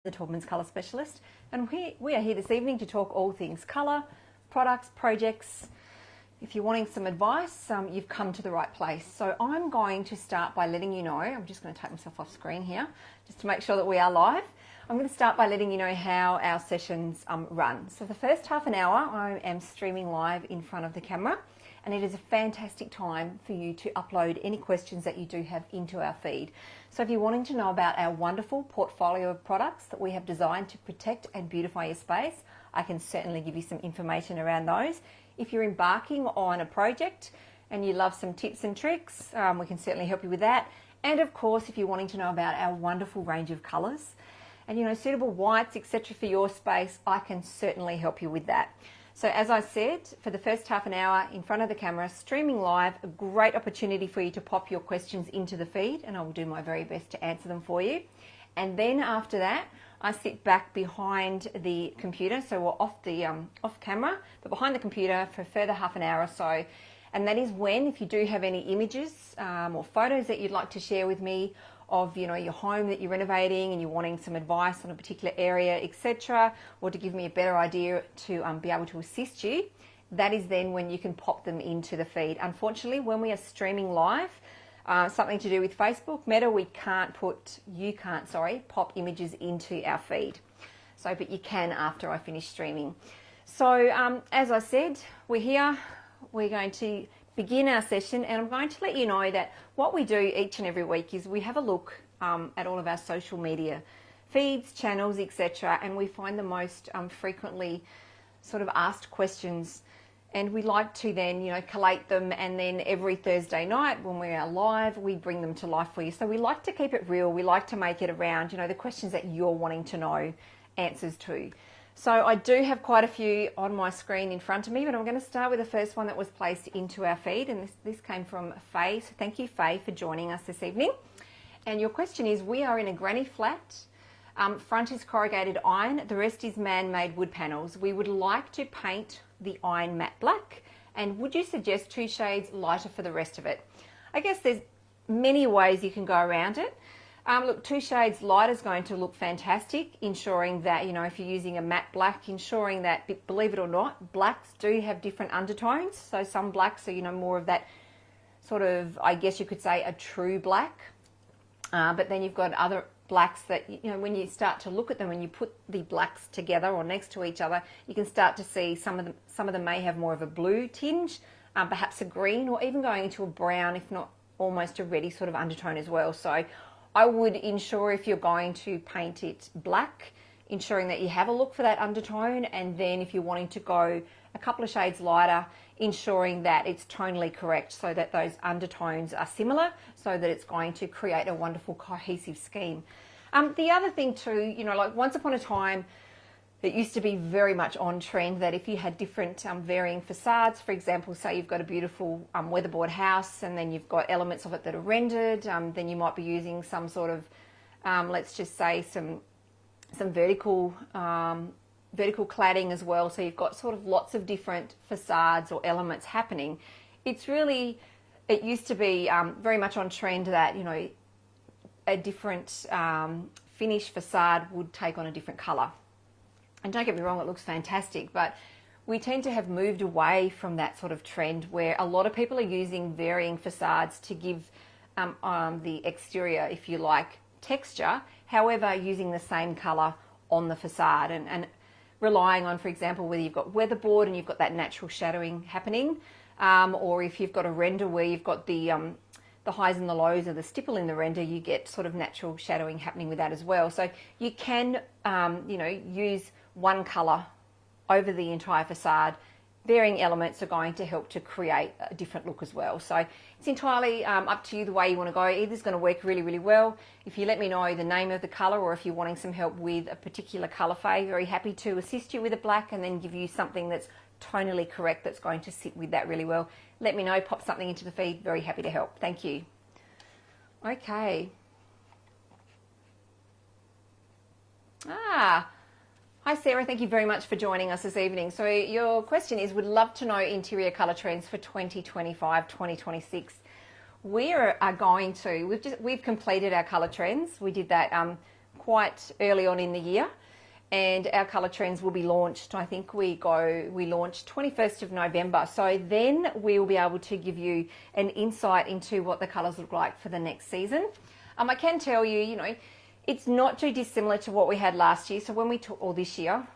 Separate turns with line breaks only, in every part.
the Taubmans Colour Specialist, and we are here this evening to talk all things colour, products, projects. If you're wanting some advice, you've come to the right place. So I'm going to start by letting you know, I'm just going to take myself off screen here, just to make sure that we are live. I'm going to start by letting you know how our sessions run. So the first half an hour, I am streaming live in front of the camera, and it is a fantastic time for you to upload any questions that you do have into our feed. So if you're wanting to know about our wonderful portfolio of products that we have designed to protect and beautify your space, I can certainly give you some information around those. If you're embarking on a project and you love some tips and tricks, we can certainly help you with that. And of course, if you're wanting to know about our wonderful range of colours and suitable whites, etc. for your space, I can certainly help you with that. So as I said, for the first half an hour in front of the camera, streaming live, a great opportunity for you to pop your questions into the feed, and I will do my very best to answer them for you. And then after that, I sit back behind the computer, so we're off camera, but behind the computer for a further half an hour or so. And that is when, if you do have any images or photos that you'd like to share with me of your home that you're renovating and you're wanting some advice on a particular area, etc., or to give me a better idea to be able to assist you, that is then when you can pop them into the feed. Unfortunately, when we are streaming live, something to do with Facebook, Meta, you can't pop images into our feed. So, but you can after I finish streaming. So, as I said, we're here. We're going to begin our session, and I'm going to let you know that what we do each and every week is we have a look at all of our social media feeds, channels, etc., and we find the most frequently sort of asked questions, and we like to then collate them, and then every Thursday night when we are live, we bring them to life for you. So we like to keep it real. We like to make it around the questions that you're wanting to know answers to. So I do have quite a few on my screen in front of me, but I'm going to start with the first one that was placed into our feed, and this came from Faye. So thank you, Faye, for joining us this evening. And your question is, we are in a granny flat. Front is corrugated iron, the rest is man-made wood panels. We would like to paint the iron matte black, and would you suggest 2 shades lighter for the rest of it? I guess there's many ways you can go around it. Look, 2 shades lighter is going to look fantastic, ensuring that, if you're using a matte black, ensuring that, believe it or not, blacks do have different undertones. So some blacks are, more of that sort of, I guess you could say, a true black. But then you've got other blacks that, when you start to look at them and you put the blacks together or next to each other, you can start to see some of them may have more of a blue tinge, perhaps a green, or even going into a brown, if not almost a reddy sort of undertone as well. So I would ensure, if you're going to paint it black, ensuring that you have a look for that undertone, and then if you're wanting to go a couple of shades lighter, ensuring that it's tonally correct so that those undertones are similar, so that it's going to create a wonderful cohesive scheme. The other thing too, like once upon a time, it used to be very much on trend that if you had different varying facades, for example, say you've got a beautiful weatherboard house and then you've got elements of it that are rendered, then you might be using some sort of, let's just say some vertical cladding as well. So you've got sort of lots of different facades or elements happening. It used to be very much on trend that, a different finish facade would take on a different colour. And don't get me wrong, it looks fantastic, but we tend to have moved away from that sort of trend where a lot of people are using varying facades to give the exterior, if you like, texture, however, using the same colour on the facade and relying on, for example, whether you've got weatherboard and you've got that natural shadowing happening, or if you've got a render where you've got the highs and the lows of the stipple in the render, you get sort of natural shadowing happening with that as well. So you can, use one colour over the entire facade. Varying elements are going to help to create a different look as well. So it's entirely up to you the way you want to go. Either's going to work really, really well. If you let me know the name of the colour, or if you're wanting some help with a particular colour fade, very happy to assist you with a black and then give you something that's tonally correct that's going to sit with that really well. Let me know, pop something into the feed, very happy to help. Thank you. Okay. Hi Sarah, thank you very much for joining us this evening. So your question is, would love to know interior colour trends for 2025, 2026. We are going to, we've completed our colour trends. We did that quite early on in the year, and our colour trends will be launched. I think we launch 21st of November. So then we'll be able to give you an insight into what the colours look like for the next season. I can tell you, you know, it's not too dissimilar to what we had last year. So when we took, or this year,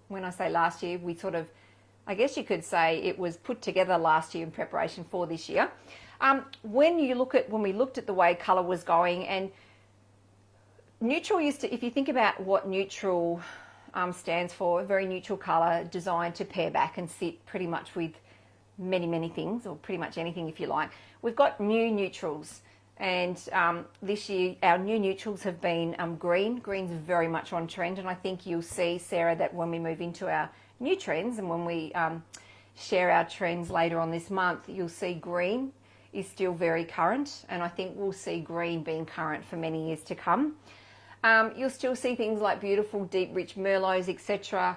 when I say last year, we sort of, I guess you could say it was put together last year in preparation for this year. When we looked at the way colour was going, and neutral used to, if you think about what neutral stands for, a very neutral colour designed to pair back and sit pretty much with many, many things, or pretty much anything if you like. We've got new neutrals, and this year our new neutrals have been green. Green's very much on trend, and I think you'll see, Sarah, that when we move into our new trends and when we share our trends later on this month, you'll see green is still very current, and I think we'll see green being current for many years to come. You'll still see things like beautiful, deep, rich Merlots, etc.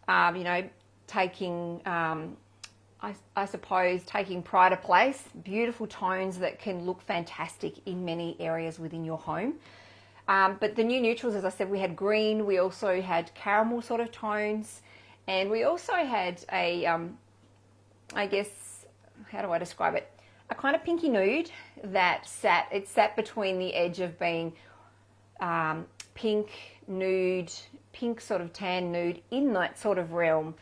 You know, taking, I suppose, taking pride of place. Beautiful tones that can look fantastic in many areas within your home. But the new neutrals, as I said, we had green. We also had caramel sort of tones, and we also had a, I guess, how do I describe it? A kind of pinky nude that sat between the edge of being pink, nude, pink sort of tan nude, in that sort of realm.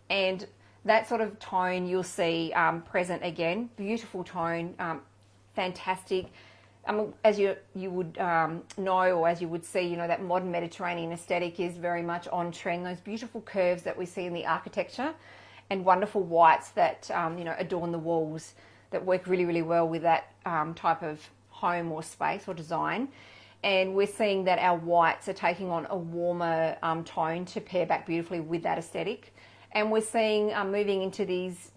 And that sort of tone you'll see present again. Beautiful tone, fantastic. As you would know, or as you would see, you know, that modern Mediterranean aesthetic is very much on trend. Those beautiful curves that we see in the architecture, and wonderful whites that you know, adorn the walls, that work really, really well with that type of home or space or design. And we're seeing that our whites are taking on a warmer tone to pair back beautifully with that aesthetic. And we're seeing, moving into these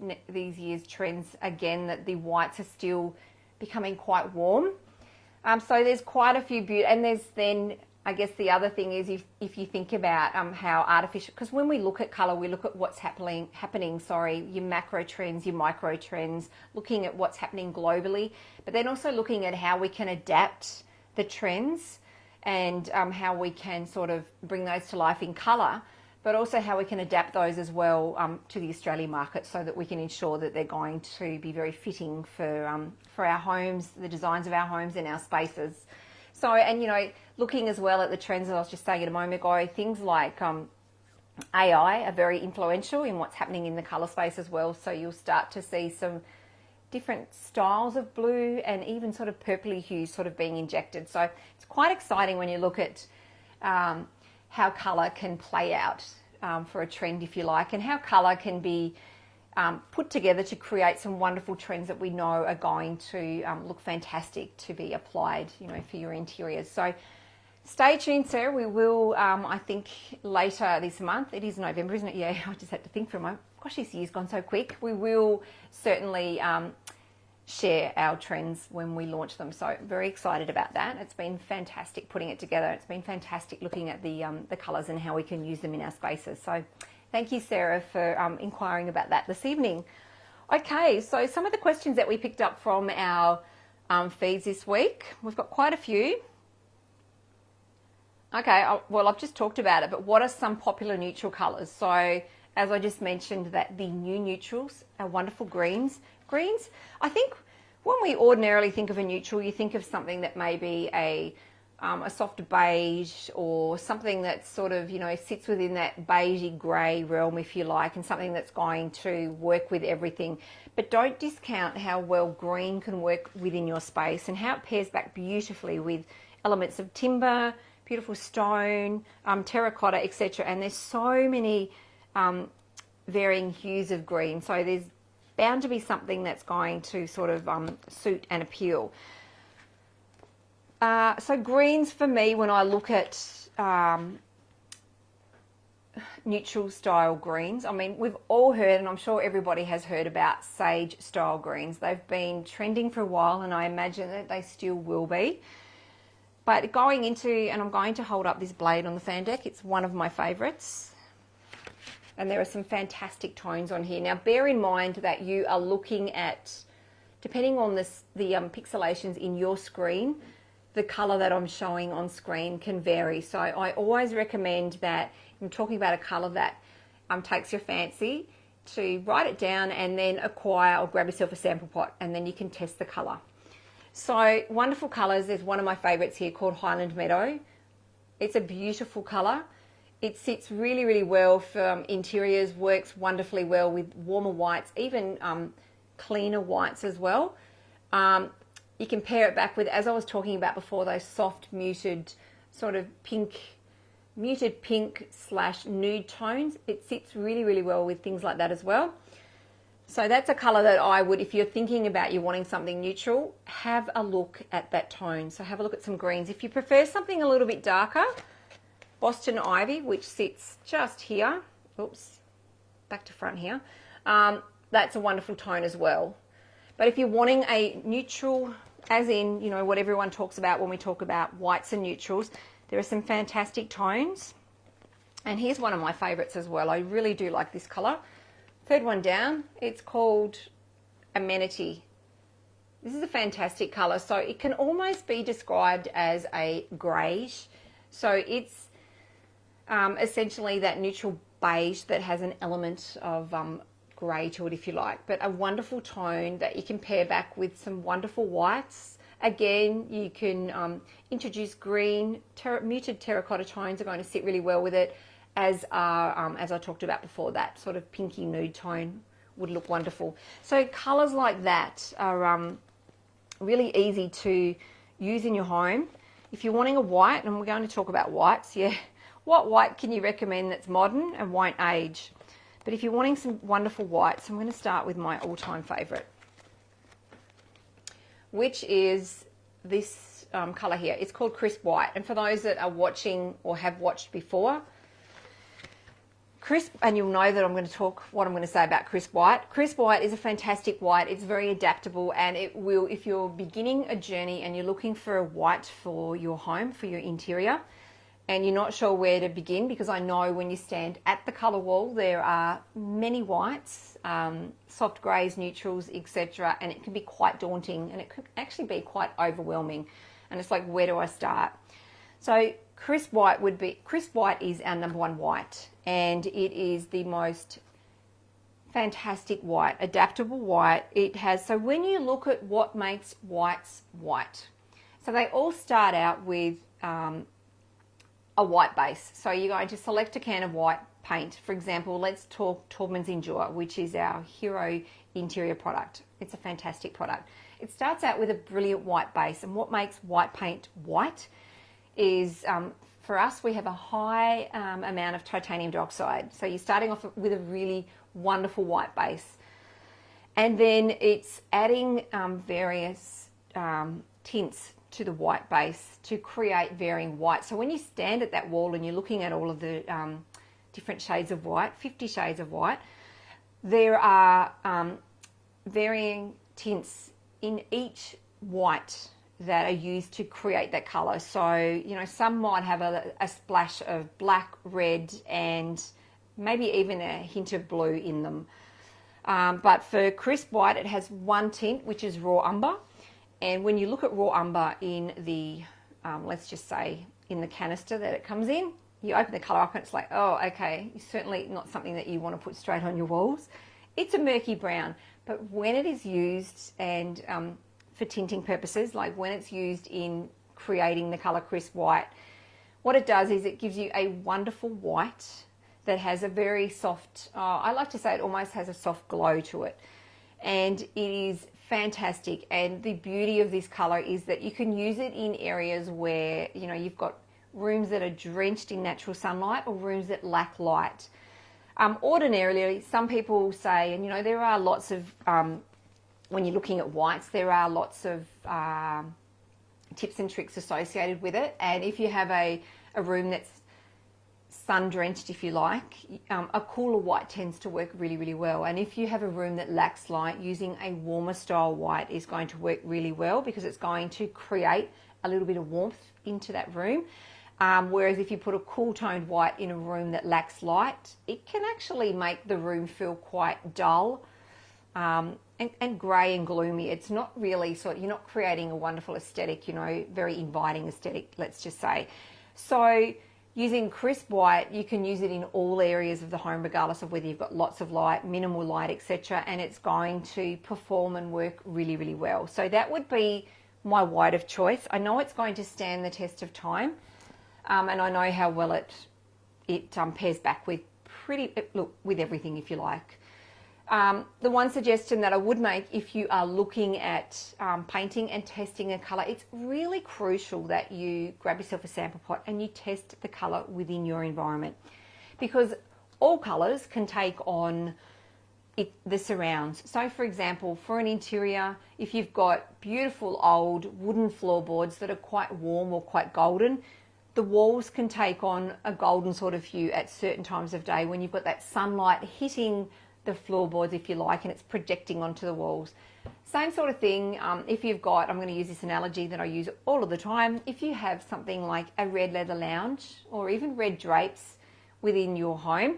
year's trends again, that the whites are still becoming quite warm. So there's quite a few and there's then, I guess the other thing is, if you think about how artificial, because when we look at colour, we look at what's happening, your macro trends, your micro trends, looking at what's happening globally, but then also looking at how we can adapt the trends, and how we can sort of bring those to life in colour, but also how we can adapt those as well to the Australian market, so that we can ensure that they're going to be very fitting for our homes, the designs of our homes and our spaces. So, and you know, looking as well at the trends that I was just saying a moment ago, things like AI are very influential in what's happening in the colour space as well. So you'll start to see some different styles of blue and even sort of purpley hues sort of being injected. So it's quite exciting when you look at how colour can play out for a trend, if you like, and how colour can be put together to create some wonderful trends that we know are going to look fantastic to be applied, you know, for your interiors. So stay tuned, Sarah. We will, I think, later this month. It is November, isn't it? Yeah, I just had to think for a moment. Gosh, this year's gone so quick. We will certainly share our trends when we launch them. So very excited about that. It's been fantastic putting it together. It's been fantastic looking at the colours and how we can use them in our spaces. So thank you, Sarah, for inquiring about that this evening. Okay, so some of the questions that we picked up from our feeds this week, we've got quite a few. Okay, well, I've just talked about it, but what are some popular neutral colours? So as I just mentioned, that the new neutrals are wonderful greens. Greens, I think when we ordinarily think of a neutral, you think of something that may be a soft beige, or something that sort of, you know, sits within that beigey grey realm, if you like, and something that's going to work with everything. But don't discount how well green can work within your space, and how it pairs back beautifully with elements of timber, beautiful stone, terracotta, etc. And there's so many varying hues of green, so there's bound to be something that's going to sort of suit and appeal. So greens for me, when I look at neutral style greens, I mean, we've all heard, and I'm sure everybody has heard about sage style greens. They've been trending for a while, and I imagine that they still will be. But going into, and I'm going to hold up this blade on the fan deck, it's one of my favourites. And there are some fantastic tones on here. Now, bear in mind that you are looking at, depending on the pixelations in your screen, the color that I'm showing on screen can vary. So I always recommend that I'm talking about a color that takes your fancy, to write it down and then acquire or grab yourself a sample pot, and then you can test the color. So wonderful colors. There's one of my favorites here called Highland Meadow. It's a beautiful color. It sits really, really well for interiors, works wonderfully well with warmer whites, even cleaner whites as well. You can pair it back with, as I was talking about before, those soft muted sort of muted pink / nude tones. It sits really, really well with things like that as well. So that's a color that I would, if you're thinking about you wanting something neutral, have a look at that tone. So have a look at some greens. If you prefer something a little bit darker, Boston Ivy, which sits just here, oops, back to front here, that's a wonderful tone as well. But if you're wanting a neutral, as in, you know, what everyone talks about when we talk about whites and neutrals, there are some fantastic tones. And here's one of my favorites as well. I really do like this color. Third one down, it's called Amenity. This is a fantastic color. So it can almost be described as a greyish. So it's essentially that neutral beige that has an element of grey to it, if you like, but a wonderful tone that you can pair back with some wonderful whites. Again, you can introduce green. Muted terracotta tones are going to sit really well with it, as I talked about before, that sort of pinky nude tone would look wonderful. So colours like that are really easy to use in your home. If you're wanting a white, and we're going to talk about whites, yeah, what white can you recommend that's modern and won't age? But if you're wanting some wonderful whites, I'm going to start with my all-time favourite, which is this colour here. It's called Crisp White. And for those that are watching or have watched before, Crisp, and you'll know that I'm going to talk what I'm going to say about Crisp White. Crisp White is a fantastic white. It's very adaptable, and it will, if you're beginning a journey and you're looking for a white for your home, for your interior, and you're not sure where to begin, because I know when you stand at the colour wall, there are many whites, soft greys, neutrals, etc. And it can be quite daunting, and it could actually be quite overwhelming. And it's like, where do I start? So Crisp White is our #1 white, and it is the most fantastic white, adaptable white. It has, so when you look at what makes whites white, so they all start out with a white base. So you're going to select a can of white paint. For example, let's talk Taubmans Endure, which is our hero interior product. It's a fantastic product. It starts out with a brilliant white base, and what makes white paint white is, for us, we have a high amount of titanium dioxide. So you're starting off with a really wonderful white base. And then it's adding various tints to the white base to create varying white. So when you stand at that wall and you're looking at all of the different shades of white, 50 shades of white, there are varying tints in each white that are used to create that color. So, you know, some might have a splash of black, red, and maybe even a hint of blue in them. But for Crisp White, it has one tint, which is raw umber. And when you look at raw umber in the, let's just say, in the canister that it comes in, you open the colour up and it's like, oh, okay, it's certainly not something that you want to put straight on your walls. It's a murky brown, but when it is used and for tinting purposes, like when it's used in creating the colour Crisp White, what it does is it gives you a wonderful white that has a very soft, I like to say it almost has a soft glow to it. And it is fantastic. And the beauty of this colour is that you can use it in areas where, you know, you've got rooms that are drenched in natural sunlight or rooms that lack light. Ordinarily, some people say, and you know, there are lots of, when you're looking at whites, there are lots of tips and tricks associated with it. And if you have a room that's sun drenched, if you like, a cooler white tends to work really, really well. And if you have a room that lacks light, using a warmer style white is going to work really well, because it's going to create a little bit of warmth into that room. Whereas if you put a cool toned white in a room that lacks light, it can actually make the room feel quite dull. and grey and gloomy. It's not really you're not creating a wonderful aesthetic, very inviting aesthetic, let's just say. So using crisp white, you can use it in all areas of the home, regardless of whether you've got lots of light, minimal light, etc. And it's going to perform and work really, really well. So that would be my white of choice. I know it's going to stand the test of time, and I know how well it pairs back with with everything, if you like. The one suggestion that I would make, if you are looking at painting and testing a colour, it's really crucial that you grab yourself a sample pot and you test the colour within your environment, because all colours can take on the surrounds. So for example, for an interior, if you've got beautiful old wooden floorboards that are quite warm or quite golden, the walls can take on a golden sort of hue at certain times of day when you've got that sunlight hitting the floorboards, if you like, and it's projecting onto the walls. Same sort of thing if you've got, I'm going to use this analogy that I use all of the time, if you have something like a red leather lounge or even red drapes within your home,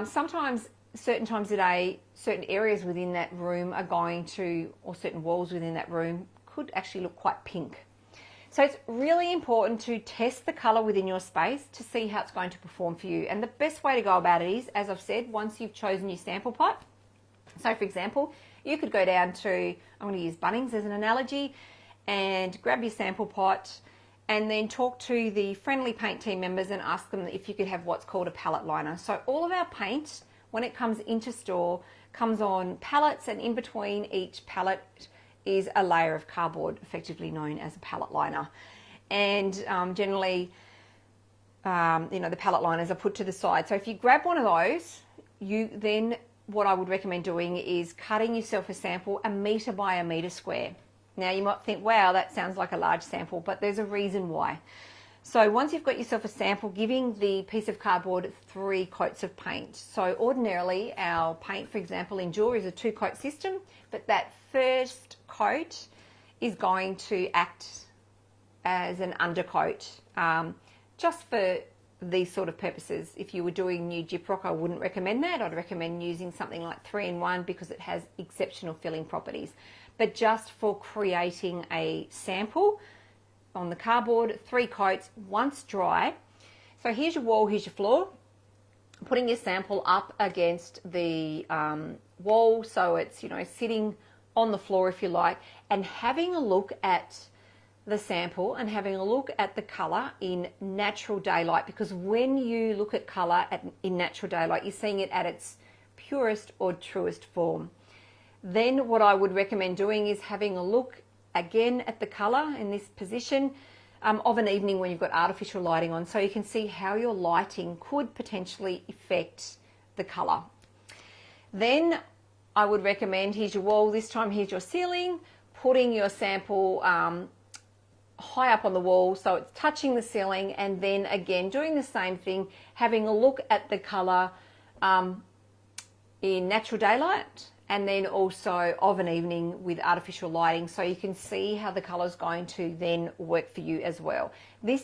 sometimes certain times of day, certain areas within that room are going to, or certain walls within that room could actually look quite pink. So it's really important to test the colour within your space to see how it's going to perform for you. And the best way to go about it is, as I've said, once you've chosen your sample pot. So for example, you could go down to, I'm going to use Bunnings as an analogy, and grab your sample pot and then talk to the friendly paint team members and ask them if you could have what's called a palette liner. So all of our paint, when it comes into store, comes on pallets, and in between each pallet is a layer of cardboard, effectively known as a palette liner. And generally, the palette liners are put to the side. So if you grab one of those, what I would recommend doing is cutting yourself a sample 1 metre by 1 metre square. Now you might think, wow, that sounds like a large sample, but there's a reason why. So once you've got yourself a sample, giving the piece of cardboard 3 coats of paint. So ordinarily our paint, for example, in jewelry is a 2-coat system, but that first coat is going to act as an undercoat, just for these sort of purposes. If you were doing new gyprock, I wouldn't recommend that. I'd recommend using something like 3-in-1 because it has exceptional filling properties. But just for creating a sample on the cardboard, 3 coats, once dry. So here's your wall, here's your floor. Putting your sample up against the wall, so it's sitting on the floor, if you like, and having a look at the sample and having a look at the colour in natural daylight, because when you look at colour in natural daylight, you're seeing it at its purest or truest form. Then what I would recommend doing is having a look again at the colour in this position of an evening when you've got artificial lighting on, so you can see how your lighting could potentially affect the colour. Then I would recommend, here's your wall, this time here's your ceiling, putting your sample high up on the wall so it's touching the ceiling, and then again doing the same thing, having a look at the colour in natural daylight, and then also of an evening with artificial lighting, so you can see how the colour is going to then work for you as well.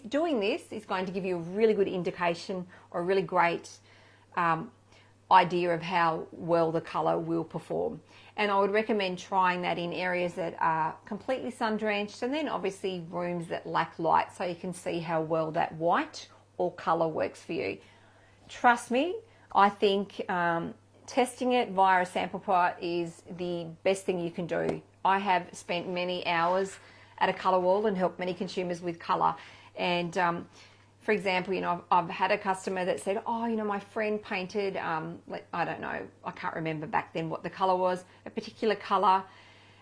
Doing this is going to give you a really good indication, or a really great idea of how well the colour will perform. And I would recommend trying that in areas that are completely sun drenched, and then obviously rooms that lack light, so you can see how well that white or colour works for you. Trust me, I think testing it via a sample pot is the best thing you can do. I have spent many hours at a colour wall and helped many consumers with colour. And for example, I've had a customer that said, oh, my friend painted, I don't know, I can't remember back then what the colour was, a particular colour,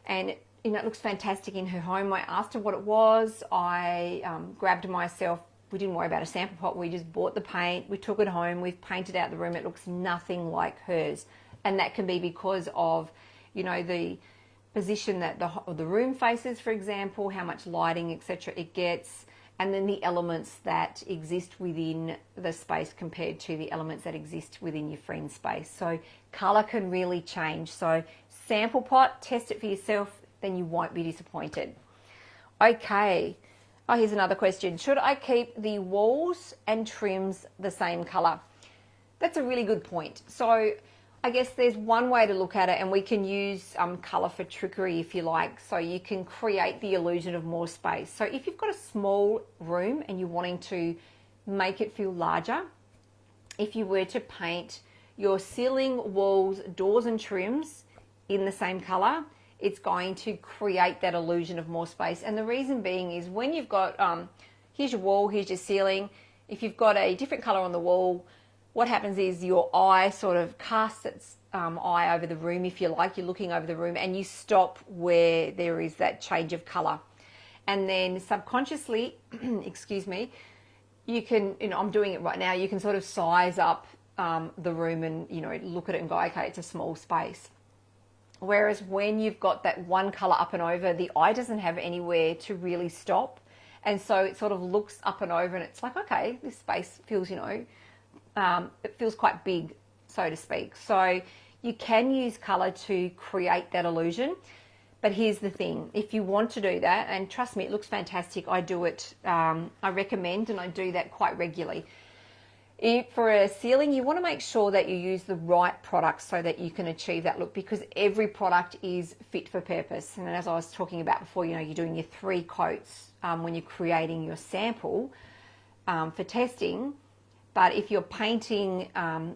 and it looks fantastic in her home. I asked her what it was. I grabbed myself, we didn't worry about a sample pot, we just bought the paint, we took it home, we've painted out the room, it looks nothing like hers. And that can be because of, the position that the room faces, for example, how much lighting, etc. it gets, and then the elements that exist within the space compared to the elements that exist within your friend's space. So colour can really change. So sample pot, test it for yourself, then you won't be disappointed. Okay. Oh, here's another question. Should I keep the walls and trims the same colour? That's a really good point. So I guess there's one way to look at it, and we can use colour for trickery if you like, so you can create the illusion of more space. So if you've got a small room and you're wanting to make it feel larger, if you were to paint your ceiling, walls, doors and trims in the same colour, it's going to create that illusion of more space. And the reason being is when you've got, here's your wall, here's your ceiling, if you've got a different colour on the wall, what happens is your eye sort of casts its eye over the room, if you like. You're looking over the room and you stop where there is that change of colour. And then subconsciously, excuse me, you can, I'm doing it right now, you can sort of size up the room and, look at it and go, okay, it's a small space. Whereas when you've got that one colour up and over, the eye doesn't have anywhere to really stop. And so it sort of looks up and over and it's like, okay, this space feels, it feels quite big, so to speak. So you can use colour to create that illusion. But here's the thing, if you want to do that, and trust me, it looks fantastic, I do it, I recommend, and I do that quite regularly. For a ceiling, you want to make sure that you use the right products so that you can achieve that look, because every product is fit for purpose. And as I was talking about before, you're doing your 3 coats when you're creating your sample for testing. But if you're painting the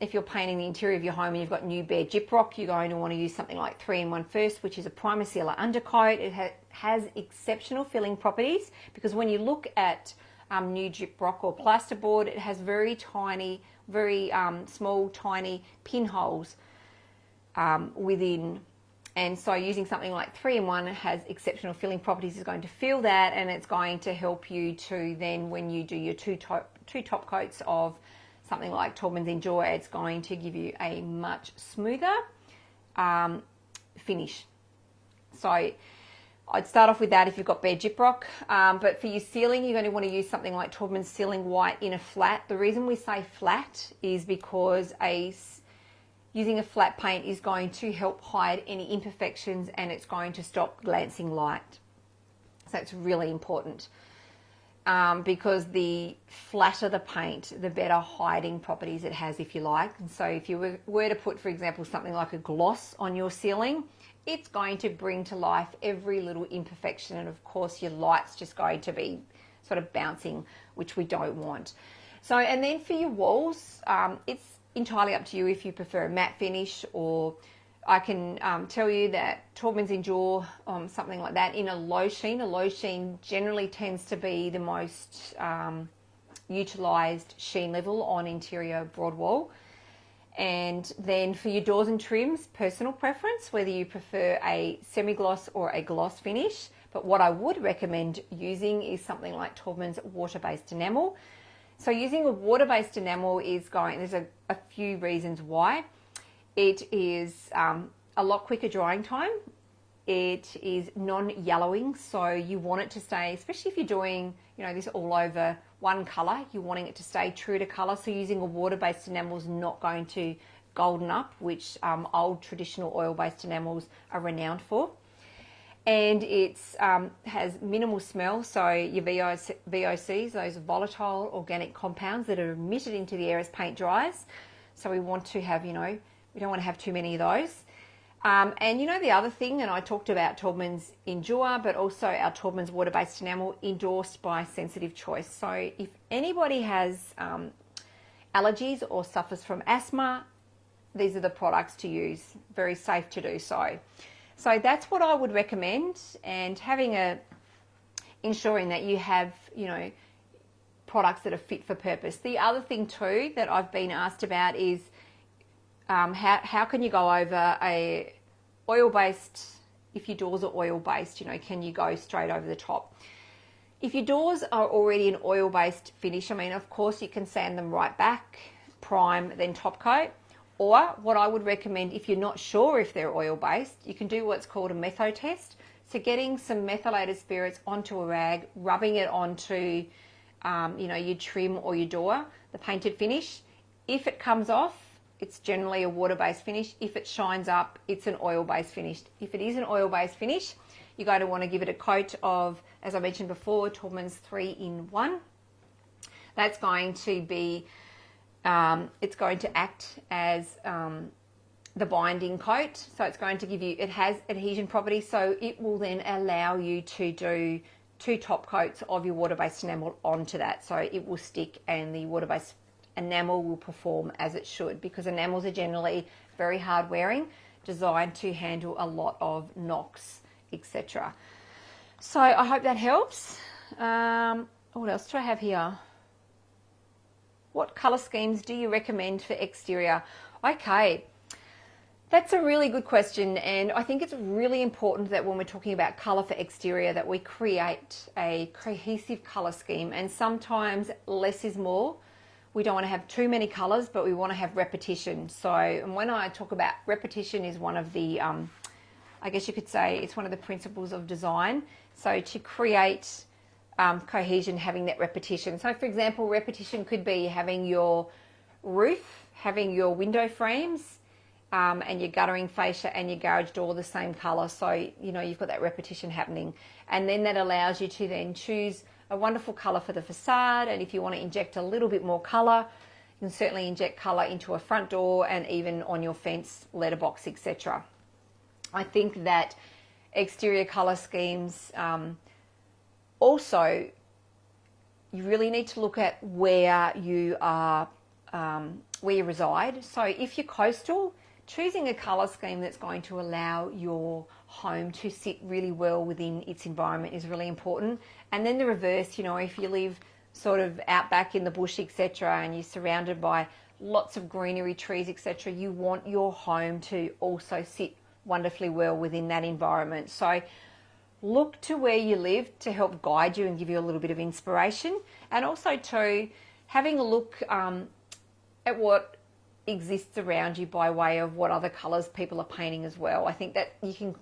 interior of your home and you've got new bare gyprock, you're going to want to use something like 3-in-1 First, which is a primer sealer undercoat. It has exceptional filling properties, because when you look at new gyprock or plasterboard, it has very tiny, very small, tiny pinholes within. And so using something like 3-in-1 has exceptional filling properties, is going to fill that, and it's going to help you to then, when you do your two top coats of something like Taubmans Enjoy, it's going to give you a much smoother finish. So I'd start off with that if you've got bare gyprock, but for your ceiling, you're going to want to use something like Taubmans Ceiling White in a flat. The reason we say flat is because using a flat paint is going to help hide any imperfections, and it's going to stop glancing light. So it's really important, because the flatter the paint, the better hiding properties it has, if you like. And so if you were to put, for example, something like a gloss on your ceiling, it's going to bring to life every little imperfection, and of course your light's just going to be sort of bouncing, which we don't want. So, and then for your walls, it's entirely up to you if you prefer a matte finish, or I can tell you that Taubmans Endure, something like that, in a low sheen. A low sheen generally tends to be the most utilised sheen level on interior broad wall. And then for your doors and trims, personal preference, whether you prefer a semi-gloss or a gloss finish. But what I would recommend using is something like Taubmans water-based enamel. So using a water-based enamel there's a few reasons why. It is a lot quicker drying time. It is non-yellowing, so you want it to stay, especially if you're doing, this all over one colour, you're wanting it to stay true to colour. So using a water-based enamel is not going to golden up, which old traditional oil-based enamels are renowned for. And it has minimal smell, so your VOCs, those volatile organic compounds that are emitted into the air as paint dries. So we want to have, we don't want to have too many of those. And the other thing, and I talked about Taubmans Endure, but also our Taubmans water-based enamel, endorsed by Sensitive Choice. So if anybody has allergies or suffers from asthma, these are the products to use. Very safe to do so. So that's what I would recommend, and ensuring that you have, products that are fit for purpose. The other thing too that I've been asked about is how can you go over a oil-based, if your doors are oil-based, can you go straight over the top? If your doors are already an oil-based finish, of course you can sand them right back, prime, then top coat. Or what I would recommend, if you're not sure if they're oil-based, you can do what's called a metho test. So getting some methylated spirits onto a rag, rubbing it onto, your trim or your door, the painted finish. If it comes off, it's generally a water-based finish. If it shines up, it's an oil-based finish. If it is an oil-based finish, you're going to want to give it a coat of, as I mentioned before, Taubmans 3-in-1. That's going to be It's going to act as the binding coat, so it's going to give you, it has adhesion properties, so it will then allow you to do 2 top coats of your water-based enamel onto that, so it will stick and the water-based enamel will perform as it should, because enamels are generally very hard wearing, designed to handle a lot of knocks, etc. So I hope that helps. What else do I have here? What colour schemes do you recommend for exterior? Okay, that's a really good question, and I think it's really important that when we're talking about colour for exterior that we create a cohesive colour scheme, and sometimes less is more. We don't want to have too many colours, but we want to have repetition. So, and when I talk about repetition is one of the, I guess you could say it's one of the principles of design. So to create cohesion, having that repetition. So for example, repetition could be having your roof, having your window frames, and your guttering fascia and your garage door the same colour. So, you know, you've got that repetition happening. And then that allows you to then choose a wonderful colour for the facade, and if you want to inject a little bit more colour, you can certainly inject colour into a front door and even on your fence, letterbox, etc. I think that exterior colour schemes, also, you really need to look at where you are, where you reside. So if you're coastal, choosing a colour scheme that's going to allow your home to sit really well within its environment is really important. And then the reverse, you know, if you live sort of out back in the bush, etc., and you're surrounded by lots of greenery, trees, etc., you want your home to also sit wonderfully well within that environment. So look to where you live to help guide you and give you a little bit of inspiration, and also too having a look at what exists around you by way of what other colours people are painting as well. I think that you can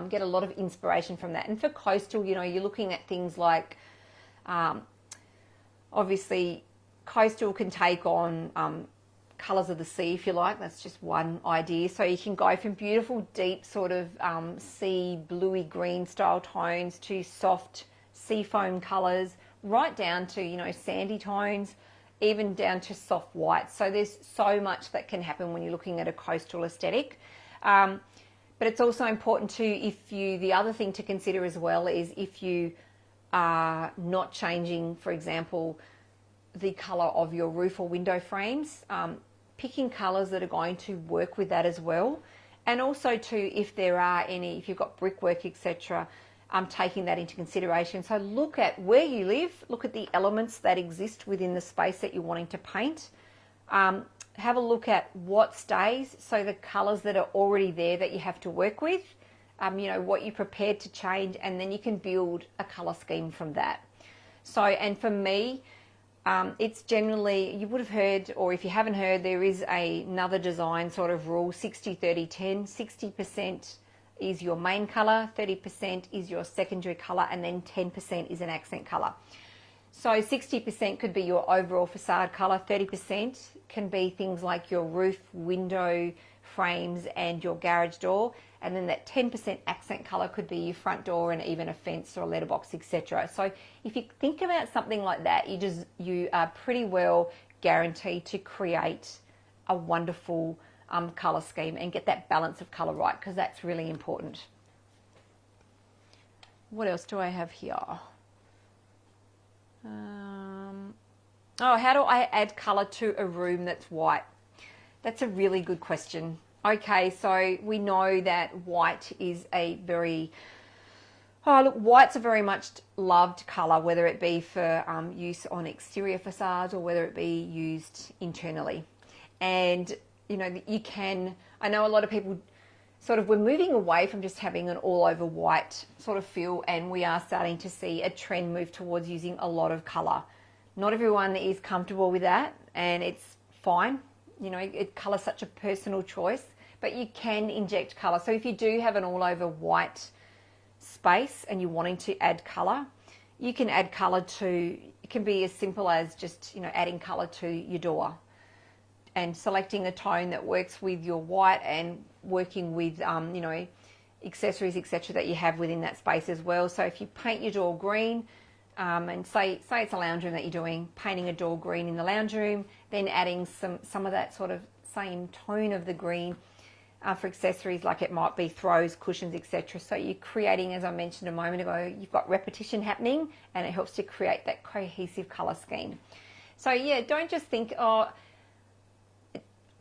get a lot of inspiration from that. And for coastal, you know, you're looking at things like, obviously coastal can take on colours of the sea, if you like. That's just one idea. So you can go from beautiful deep sort of sea bluey green style tones to soft sea foam colours, right down to, you know, sandy tones, even down to soft white. So there's so much that can happen when you're looking at a coastal aesthetic. But it's also important to, the other thing to consider as well is if you are not changing, for example, the colour of your roof or window frames, picking colours that are going to work with that as well. And also too, if you've got brickwork, etc., taking that into consideration. So look at where you live, look at the elements that exist within the space that you're wanting to paint. Have a look at what stays, so the colours that are already there that you have to work with, you know, what you're prepared to change, and then you can build a colour scheme from that. So, and for me, it's generally, you would have heard, or if you haven't heard, there is another design sort of rule, 60-30-10, 60% is your main colour, 30% is your secondary colour, and then 10% is an accent colour. So 60% could be your overall facade colour, 30% can be things like your roof, window frames and your garage door, and then that 10% accent colour could be your front door and even a fence or a letterbox, etc. So if you think about something like that, you are pretty well guaranteed to create a wonderful colour scheme and get that balance of colour right, because that's really important. What else do I have here? How do I add colour to a room that's white? That's a really good question. Okay, so we know that white is a very, white's a very much loved colour, whether it be for use on exterior facades or whether it be used internally. And, you know, I know a lot of people we're moving away from just having an all over white sort of feel, and we are starting to see a trend move towards using a lot of colour. Not everyone is comfortable with that, and it's fine. You know, colour's such a personal choice, but you can inject colour. So if you do have an all over white space and you're wanting to add colour, you can add colour to, it can be as simple as just, you know, adding colour to your door and selecting a tone that works with your white and working with, you know, accessories, etc., that you have within that space as well. So if you paint your door green, and say it's a lounge room that you're doing, painting a door green in the lounge room then adding some of that sort of same tone of the green for accessories, like it might be throws, cushions, etc. So you're creating, as I mentioned a moment ago, you've got repetition happening, and it helps to create that cohesive color scheme. So yeah, don't just think, oh,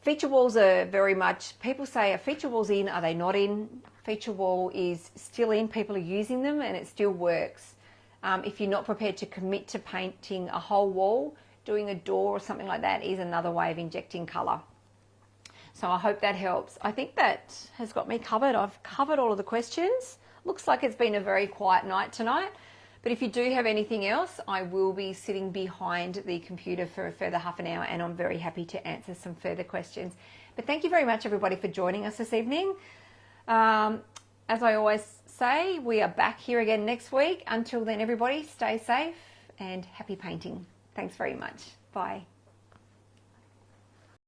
feature walls are very much, people say, are feature walls in, are they not in? Feature wall is still in, people are using them, and it still works. If you're not prepared to commit to painting a whole wall, doing a door or something like that is another way of injecting color. So I hope that helps. I think that has got me covered. I've covered all of the questions. Looks like it's been a very quiet night tonight. But if you do have anything else, I will be sitting behind the computer for a further half an hour, and I'm very happy to answer some further questions. But thank you very much, everybody, for joining us this evening. As I always say, we are back here again next week. Until then, everybody, stay safe and happy painting. Thanks very much. Bye.